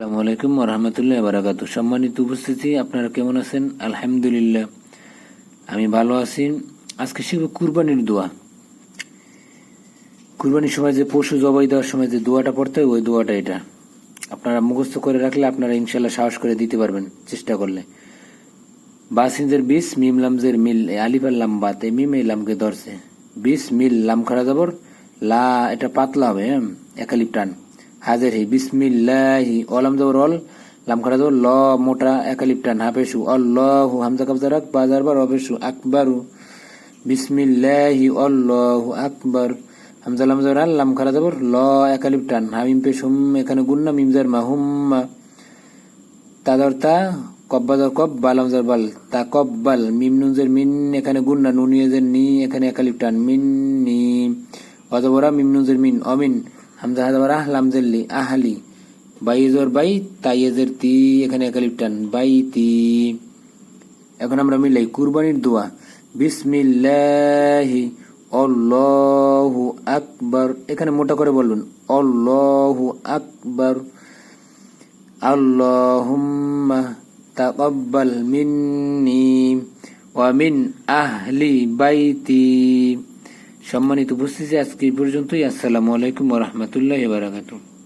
আসসালামু আলাইকুম রহমতুল্লাহ বারাকাতু। সম্মানিত উপস্থিতি, আপনারা কেমন আছেন? আলহামদুলিল্লাহ আমি ভালো আছি। আজকে শিখব কুরবানির দোয়া। কুরবানির সময় যে পশু জবাই দেওয়ার সময় যে দোয়াটা পড়তে হয়, ওই দোয়াটা এটা আপনারা মুখস্থ করে রাখলে আপনারা ইনশাল্লাহ সাহস করে দিতে পারবেন চেষ্টা করলে। বাসিনজের বিস, মিম লামজের মিল, আলিফ আর লাম বাত, এই মিম এই লামকে ধরছে। বিস মিল লাম খাড়া যাবর লা, এটা পাতলা হবে, একালিপ টান। হাজের হি বিসমিল্লাহি, অলাম যাবর অল, লাম খাড়া যাবর ল, মোটা একালিপ টান। হাফেশু অল্লাহু, হামজা কাবজা রাখ, বাজার বার অবেশু আকবারু, বিসমিল্লাহি অল্লাহু আকবার। হামজা লাম যাবর আল, লাম খাড়া যাবর ল, একালিপ টান। হামিম পেশুম, এখানে গুন্না, মিমজার মাহুম্মা, তাদর তা, কব্বাদর কব, বালামজার বাল, তা কব্বাল। মিম নুনজের মিন, এখানে গুন্না, নুনিয়েজের নি, এখানে একালিপ টান। মিন নি, অজবরা মিম নুনজের মিন, অমিন। হামজা হাজাবার আহ, লামজের লি, আহলি। বাইজর বাই, তাইয়েজের তি, এখানে একালিপ টান, বাই তি। এখন আমরা মিলাই কুরবানির দোয়া। বিসমিল্লাহি আল্লাহু আকবার, এখানে মোটা করে বলবেন আল্লাহু আকবার। আল্লাহুম্মা তাকাব্বাল মিন্নি ওয়া মিন আহলি বাইতি। সম্মানিত উপস্থিতি, আজকে এই পর্যন্তই। আসসালামু আলাইকুম ওয়া রাহমাতুল্লাহি ওয়া বারাকাতুহু।